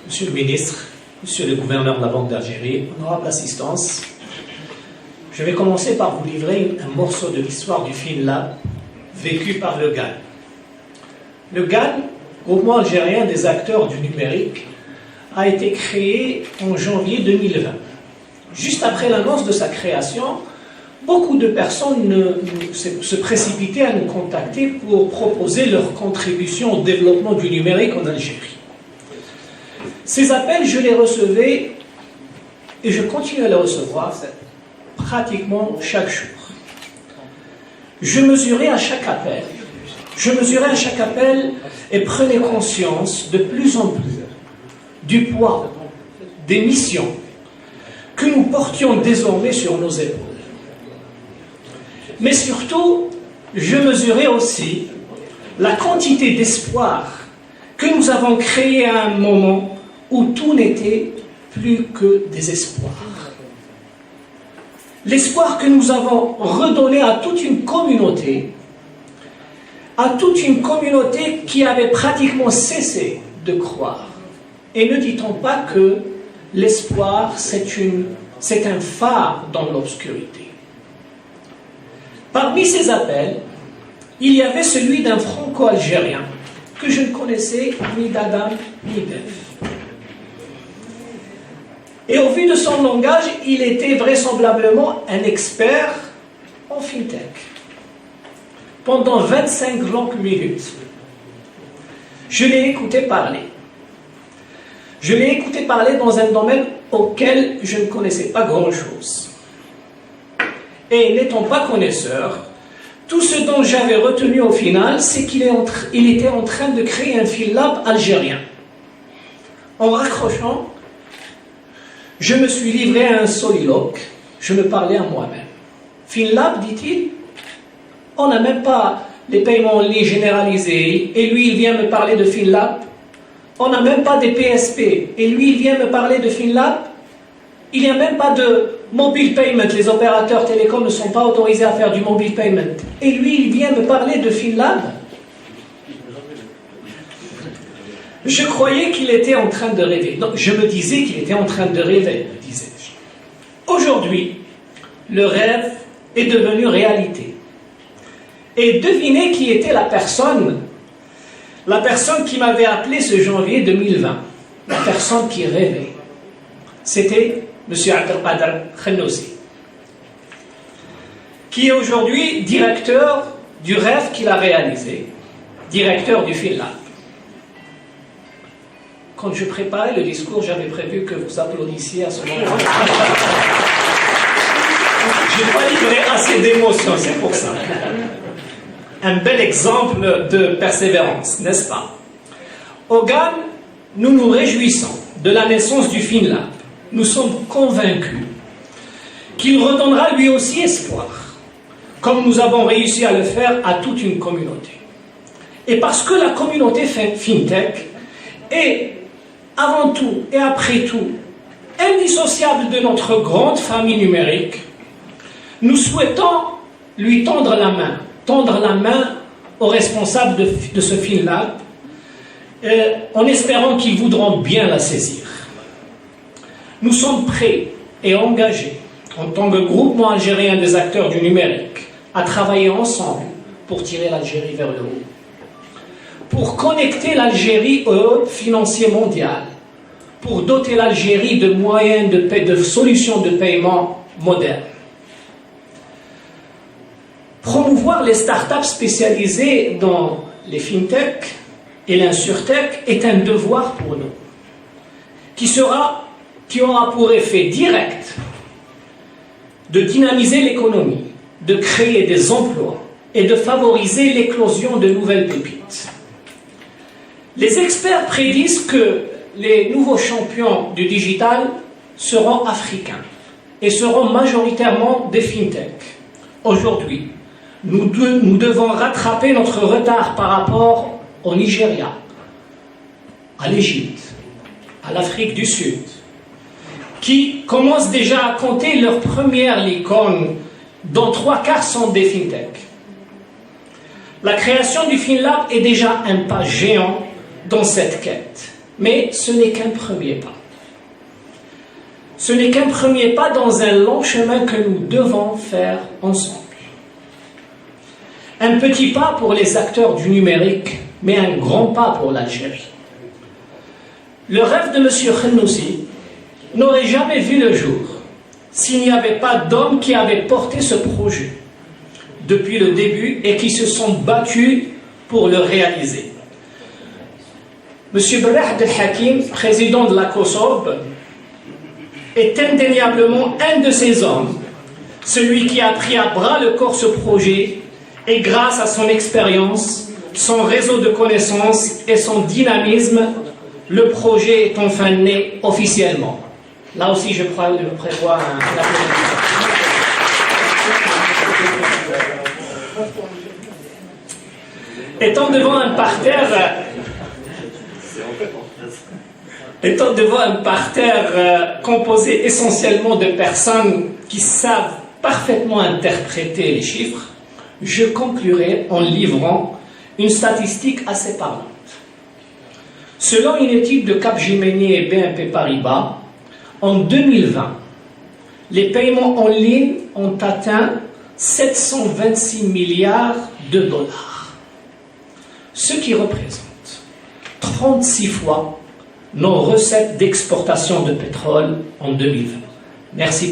Monsieur le ministre, Monsieur le gouverneur de la Banque d'Algérie, honorable assistance, je vais commencer par vous livrer un morceau de l'histoire du FinLab vécu par le GAN. Le GAN, groupement algérien des acteurs du numérique, a été créé en janvier 2020. Juste après l'annonce de sa création, beaucoup de personnes se précipitaient à nous contacter pour proposer leur contribution au développement du numérique en Algérie. Ces appels, je les recevais et je continue à les recevoir pratiquement chaque jour. Je mesurais à chaque appel et prenais conscience de plus en plus du poids des missions que nous portions désormais sur nos épaules. Mais surtout, je mesurais aussi la quantité d'espoir que nous avons créé à un moment où tout n'était plus que des espoirs. L'espoir que nous avons redonné à toute une communauté qui avait pratiquement cessé de croire. Et ne dit-on pas que l'espoir, c'est un phare dans l'obscurité. Parmi ces appels, il y avait celui d'un franco-algérien que je ne connaissais ni d'Adam ni d'Ève. Et au vu de son langage, il était vraisemblablement un expert en fintech. Pendant 25 longues minutes, je l'ai écouté parler. Je l'ai écouté parler dans un domaine auquel je ne connaissais pas grand-chose. Et n'étant pas connaisseur, tout ce dont j'avais retenu au final, c'est qu'il était en train de créer un FinLab algérien. En raccrochant, je me suis livré à un soliloque, je me parlais à moi-même. FinLab, dit-il, on n'a même pas les paiements en ligne généralisés, et lui il vient me parler de FinLab. On n'a même pas des PSP, et lui il vient me parler de FinLab. Il n'y a même pas de mobile payment, les opérateurs télécoms ne sont pas autorisés à faire du mobile payment. Et lui il vient me parler de FinLab. Je croyais qu'il était en train de rêver. Non, je me disais qu'il était en train de rêver, me disais-je. Aujourd'hui, le rêve est devenu réalité. Et devinez qui était la personne qui m'avait appelé ce janvier 2020, la personne qui rêvait. C'était M. Abdelkader Khennoussi, qui est aujourd'hui directeur du rêve qu'il a réalisé, directeur du FinLab. Quand je préparais le discours, j'avais prévu que vous applaudissiez à ce moment-là. Je n'ai pas livré assez d'émotion, c'est pour ça. Un bel exemple de persévérance, n'est-ce pas? Au GAN, nous nous réjouissons de la naissance du FinLab. Nous sommes convaincus qu'il redonnera lui aussi espoir, comme nous avons réussi à le faire à toute une communauté. Et parce que la communauté FinTech est avant tout et après tout indissociable de notre grande famille numérique, nous souhaitons lui tendre la main aux responsables de ce FinLab, en espérant qu'ils voudront bien la saisir. Nous sommes prêts et engagés, en tant que groupement algérien des acteurs du numérique, à travailler ensemble pour tirer l'Algérie vers le haut, pour connecter l'Algérie au hub financier mondial, pour doter l'Algérie de moyens de solutions de paiement modernes. Promouvoir les startups spécialisées dans les fintech et l'insurtech est un devoir pour nous, qui aura pour effet direct de dynamiser l'économie, de créer des emplois et de favoriser l'éclosion de nouvelles pépites. Les experts prédisent que les nouveaux champions du digital seront africains et seront majoritairement des fintech. Aujourd'hui, nous devons rattraper notre retard par rapport au Nigeria, à l'Égypte, à l'Afrique du Sud, qui commencent déjà à compter leur première licorne, dont 3/4 sont des fintech. La création du FinLab est déjà un pas géant dans cette quête, mais ce n'est qu'un premier pas. Ce n'est qu'un premier pas dans un long chemin que nous devons faire ensemble. Un petit pas pour les acteurs du numérique, mais un grand pas pour l'Algérie. Le rêve de M. Khenoussi n'aurait jamais vu le jour s'il n'y avait pas d'hommes qui avaient porté ce projet depuis le début et qui se sont battus pour le réaliser. M. Berrah Abdelhakim, président de la COSOB, est indéniablement un de ces hommes, celui qui a pris à bras le corps ce projet, et grâce à son expérience, son réseau de connaissances et son dynamisme, le projet est enfin né officiellement. Là aussi, je prévois un applaudissement. Étant devant un parterre composé essentiellement de personnes qui savent parfaitement interpréter les chiffres, je conclurai en livrant une statistique assez parlante. Selon une étude de Capgemini et BNP Paribas, en 2020, les paiements en ligne ont atteint 726 milliards de dollars, ce qui représente 36 fois nos recettes d'exportation de pétrole en 2020. Merci.